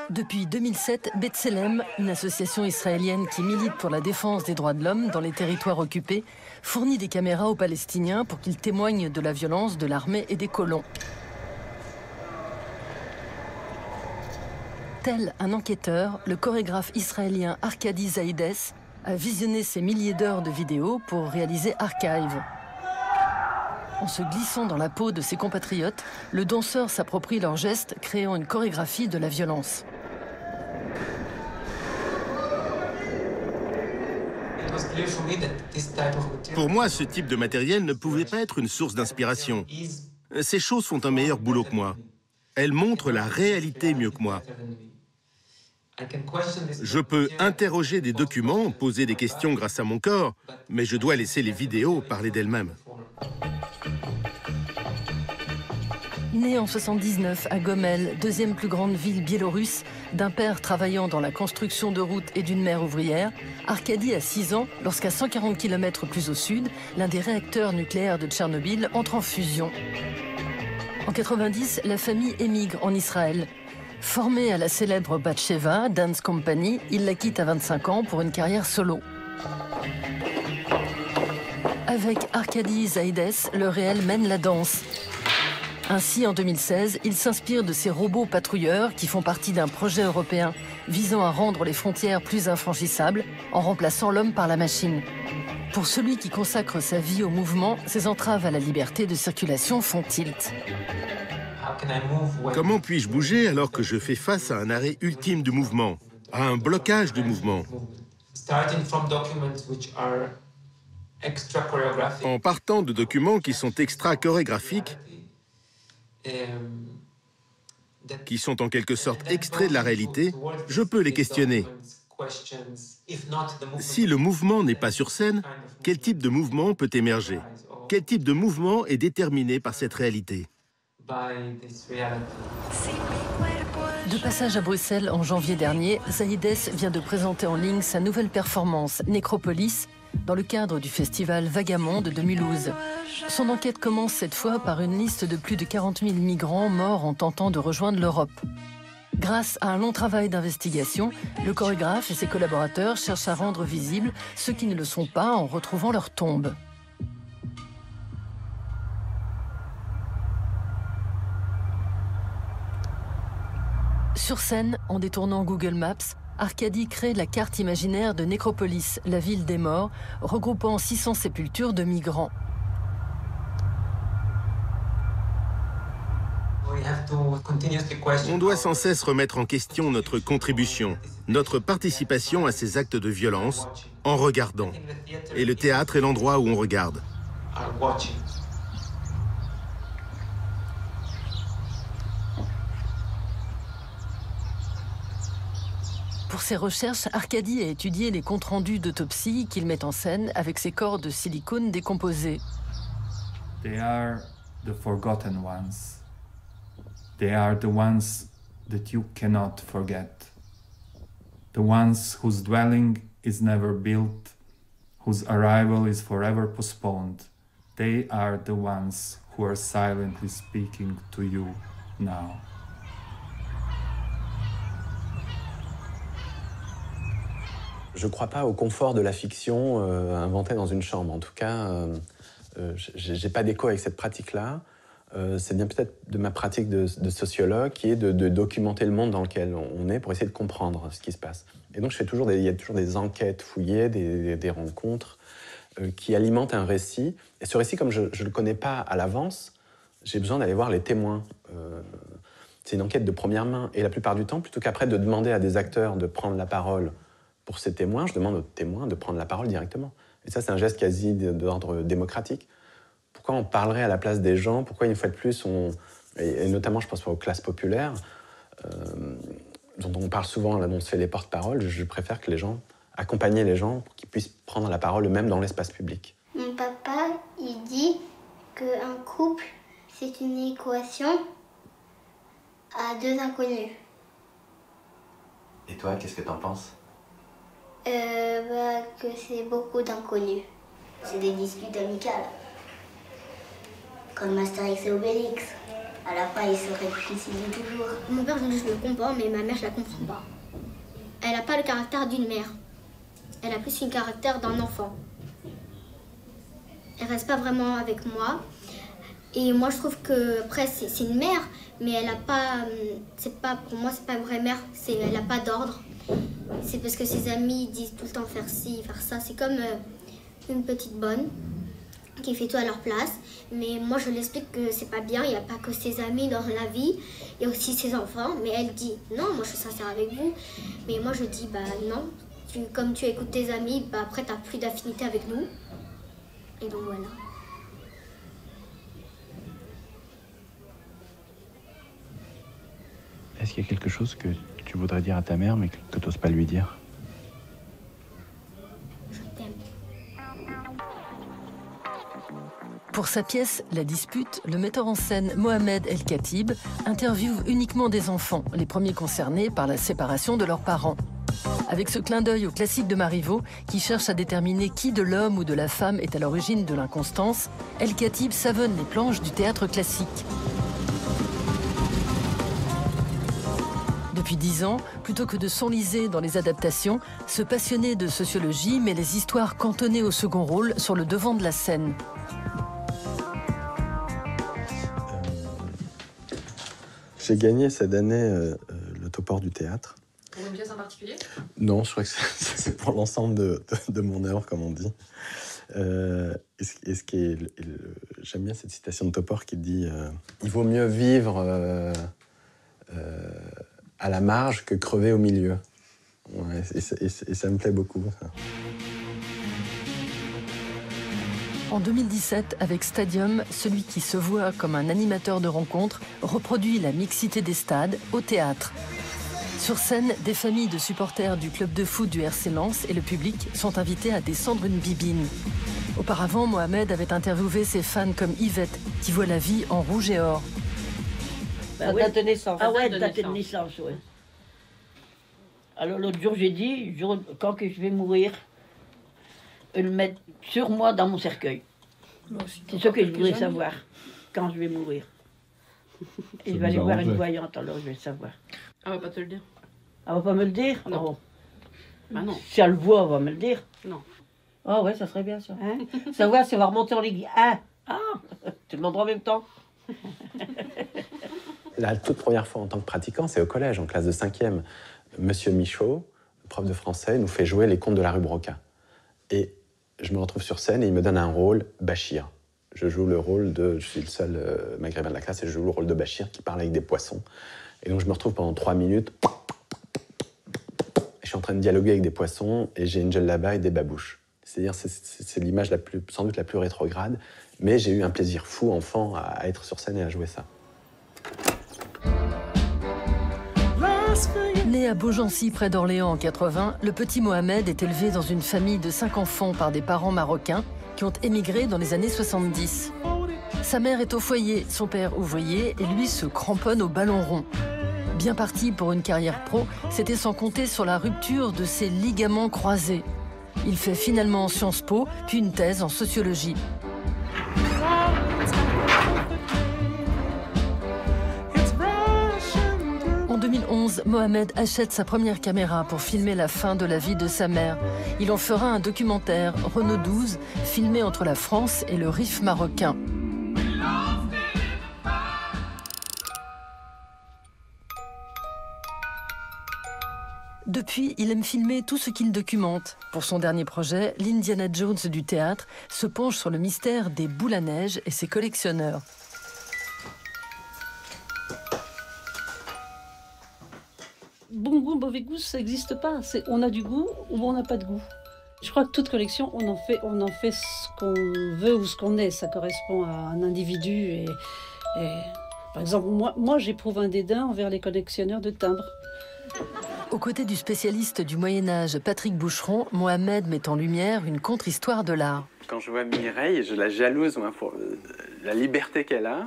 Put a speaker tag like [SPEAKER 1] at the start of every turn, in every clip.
[SPEAKER 1] Depuis 2007, B'Tselem, une association israélienne qui milite pour la défense des droits de l'homme dans les territoires occupés, fournit des caméras aux Palestiniens pour qu'ils témoignent de la violence de l'armée et des colons. Tel un enquêteur, le chorégraphe israélien Arkady Zaïdes a visionné ces milliers d'heures de vidéos pour réaliser Archive. En se glissant dans la peau de ses compatriotes, le danseur s'approprie leurs gestes, créant une chorégraphie de la violence.
[SPEAKER 2] Pour moi, ce type de matériel ne pouvait pas être une source d'inspiration. Ces choses font un meilleur boulot que moi. Elles montrent la réalité mieux que moi. Je peux interroger des documents, poser des questions grâce à mon corps, mais je dois laisser les vidéos parler d'elles-mêmes.
[SPEAKER 1] Né en 79 à Gomel, deuxième plus grande ville biélorusse, d'un père travaillant dans la construction de routes et d'une mère ouvrière, Arkady a 6 ans lorsqu'à 140 km plus au sud, l'un des réacteurs nucléaires de Tchernobyl entre en fusion. En 90, la famille émigre en Israël. Formé à la célèbre Batsheva Dance Company, il la quitte à 25 ans pour une carrière solo. Avec Arkady Zaïdes, le réel mène la danse. Ainsi, en 2016, il s'inspire de ces robots patrouilleurs qui font partie d'un projet européen visant à rendre les frontières plus infranchissables en remplaçant l'homme par la machine. Pour celui qui consacre sa vie au mouvement, ces entraves à la liberté de circulation font tilt.
[SPEAKER 2] Comment puis-je bouger alors que je fais face à un arrêt ultime du mouvement, à un blocage du mouvement? En partant de documents qui sont extra-chorégraphiques, qui sont en quelque sorte extraits de la réalité, je peux les questionner. Si le mouvement n'est pas sur scène, quel type de mouvement peut émerger? Quel type de mouvement est déterminé par cette réalité?
[SPEAKER 1] De passage à Bruxelles en janvier dernier, Zaïdes vient de présenter en ligne sa nouvelle performance, Nécropolis, dans le cadre du festival Vagabond de Mulhouse. Son enquête commence cette fois par une liste de plus de 40 000 migrants morts en tentant de rejoindre l'Europe. Grâce à un long travail d'investigation, le chorégraphe et ses collaborateurs cherchent à rendre visibles ceux qui ne le sont pas en retrouvant leur tombe. Sur scène, en détournant Google Maps, Arkady crée la carte imaginaire de Nécropolis, la ville des morts, regroupant 600 sépultures de migrants.
[SPEAKER 2] On doit sans cesse remettre en question notre contribution, notre participation à ces actes de violence, en regardant. Et le théâtre est l'endroit où on regarde.
[SPEAKER 1] Pour ses recherches, Arkady a étudié les comptes rendus d'autopsie qu'il met en scène avec ses corps de silicone décomposés.
[SPEAKER 3] They are the forgotten ones. They are the ones that you cannot forget. The ones whose dwelling is never built, whose arrival is forever postponed. They are the ones who are silently speaking to you now.
[SPEAKER 4] Je ne crois pas au confort de la fiction inventée dans une chambre. En tout cas, je n'ai pas d'écho avec cette pratique-là. C'est bien peut-être de ma pratique de sociologue qui est de documenter le monde dans lequel on est pour essayer de comprendre ce qui se passe. Et donc, il y a toujours des enquêtes fouillées, des rencontres qui alimentent un récit. Et ce récit, comme je ne le connais pas à l'avance, j'ai besoin d'aller voir les témoins. C'est une enquête de première main. Et la plupart du temps, plutôt qu'après de demander à des acteurs de prendre la parole pour ces témoins, je demande aux témoins de prendre la parole directement. Et ça, c'est un geste quasi d'ordre démocratique. Pourquoi on parlerait à la place des gens? Pourquoi, une fois de plus, et notamment, je pense aux classes populaires, dont on parle souvent, là, dont on se fait les porte-paroles, je préfère que les gens, accompagner les gens pour qu'ils puissent prendre la parole eux-mêmes dans l'espace public.
[SPEAKER 5] Mon papa, il dit qu'un couple, c'est une équation à 2 inconnus.
[SPEAKER 4] Et toi, qu'est-ce que t'en penses?
[SPEAKER 5] Que c'est beaucoup d'inconnus. C'est des disputes amicales. Comme Astérix et Obélix. À la fin, il serait cuisiner toujours. Mon père, je le comprends, mais ma mère, je la comprends pas. Elle n'a pas le caractère d'une mère. Elle a plus le caractère d'un enfant. Elle reste pas vraiment avec moi. Et moi, je trouve que, après, c'est une mère, mais elle a pas. Pour moi, c'est pas une vraie mère. Elle n'a pas d'ordre. C'est parce que ses amis disent tout le temps faire ci, faire ça. C'est comme une petite bonne qui fait tout à leur place. Mais moi, je l'explique que c'est pas bien. Il n'y a pas que ses amis dans la vie. Il y a aussi ses enfants. Mais elle dit non, moi, je suis sincère avec vous. Mais moi, je dis bah non. Comme tu écoutes tes amis, bah après, tu n'as plus d'affinité avec nous. Et donc voilà.
[SPEAKER 4] Est-ce qu'il y a quelque chose que tu voudrais dire à ta mère, mais que tu n'oses pas lui dire?
[SPEAKER 5] Je t'aime.
[SPEAKER 1] Pour sa pièce La Dispute, le metteur en scène Mohamed El Khatib interviewe uniquement des enfants, les premiers concernés par la séparation de leurs parents. Avec ce clin d'œil au classique de Marivaux, qui cherche à déterminer qui de l'homme ou de la femme est à l'origine de l'inconstance, El Khatib savonne les planches du théâtre classique. Depuis 10 ans, plutôt que de s'enliser dans les adaptations, ce passionné de sociologie met les histoires cantonnées au second rôle sur le devant de la scène.
[SPEAKER 4] J'ai gagné cette année le Topor du théâtre.
[SPEAKER 6] Pour une pièce en particulier?
[SPEAKER 4] Non, je crois que c'est pour l'ensemble de mon œuvre, comme on dit. J'aime bien cette citation de Topor qui dit il vaut mieux vivre à la marge que crever au milieu. Ouais, et ça me plaît beaucoup. Ça.
[SPEAKER 1] En 2017, avec Stadium, celui qui se voit comme un animateur de rencontres reproduit la mixité des stades au théâtre. Sur scène, des familles de supporters du club de foot du RC Lens et le public sont invités à descendre une bibine. Auparavant, Mohamed avait interviewé ses fans comme Yvette, qui voit la vie en rouge et or.
[SPEAKER 7] Bah, date de naissance.
[SPEAKER 6] Ah ouais,
[SPEAKER 7] date de naissance, oui. Alors l'autre jour, j'ai dit, quand que je vais mourir, le mettre sur moi dans mon cercueil. C'est ce que je voudrais savoir, quand je vais mourir. Et je vais aller voir une voyante, alors je vais le savoir.
[SPEAKER 6] Elle va pas te le dire.
[SPEAKER 7] Elle va pas me le dire?
[SPEAKER 6] Non.
[SPEAKER 7] Oh.
[SPEAKER 6] Bah non.
[SPEAKER 7] Si elle le voit, elle va me le dire.
[SPEAKER 6] Non.
[SPEAKER 7] Ah ouais, ça serait bien ça. Hein? Savoir si elle va remonter en ligue 1. Ah, tu demanderas en même temps.
[SPEAKER 4] La toute première fois en tant que pratiquant, c'est au collège, en classe de 5e. Monsieur Michaud, prof de français, nous fait jouer les contes de la rue Broca. Et je me retrouve sur scène et il me donne un rôle Bachir. Je joue le rôle de... Je suis le seul maghrébin de la classe et je joue le rôle de Bachir qui parle avec des poissons. Et donc je me retrouve pendant 3 minutes. Je suis en train de dialoguer avec des poissons et j'ai une gel là-bas et des babouches. C'est-à-dire c'est l'image sans doute la plus rétrograde, mais j'ai eu un plaisir fou enfant à être sur scène et à jouer ça.
[SPEAKER 1] Né à Beaugency, près d'Orléans en 80, le petit Mohamed est élevé dans une famille de 5 enfants par des parents marocains qui ont émigré dans les années 70. Sa mère est au foyer, son père ouvrier, et lui se cramponne au ballon rond. Bien parti pour une carrière pro, c'était sans compter sur la rupture de ses ligaments croisés. Il fait finalement Sciences Po, puis une thèse en sociologie. En 2011, Mohamed achète sa première caméra pour filmer la fin de la vie de sa mère. Il en fera un documentaire, Renault 12, filmé entre la France et le Rif marocain. Depuis, il aime filmer tout ce qu'il documente. Pour son dernier projet, l'Indiana Jones du théâtre se penche sur le mystère des boules à neige et ses collectionneurs.
[SPEAKER 8] Bon goût, mauvais goût, ça n'existe pas. On a du goût ou on n'a pas de goût. Je crois que toute collection, on en fait ce qu'on veut ou ce qu'on est. Ça correspond à un individu. Et par exemple, moi j'éprouve un dédain envers les collectionneurs de timbres.
[SPEAKER 1] Aux côtés du spécialiste du Moyen-Âge Patrick Boucheron, Mohamed met en lumière une contre-histoire de l'art.
[SPEAKER 4] Quand je vois Mireille, je la jalouse pour la liberté qu'elle a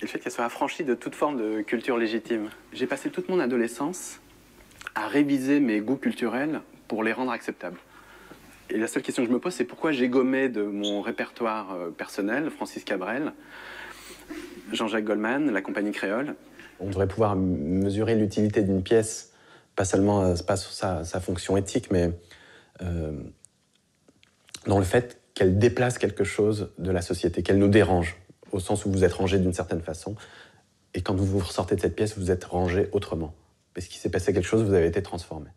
[SPEAKER 4] et le fait qu'elle soit affranchie de toute forme de culture légitime. J'ai passé toute mon adolescence à réviser mes goûts culturels pour les rendre acceptables. Et la seule question que je me pose, c'est pourquoi j'ai gommé de mon répertoire personnel Francis Cabrel Jean-Jacques Goldman, la compagnie créole. On devrait pouvoir mesurer l'utilité d'une pièce, pas seulement pas sur sa fonction éthique, mais dans le fait qu'elle déplace quelque chose de la société, qu'elle nous dérange, au sens où vous êtes rangé d'une certaine façon, et quand vous ressortez de cette pièce, vous êtes rangé autrement. Parce qu'il s'est passé quelque chose, vous avez été transformé.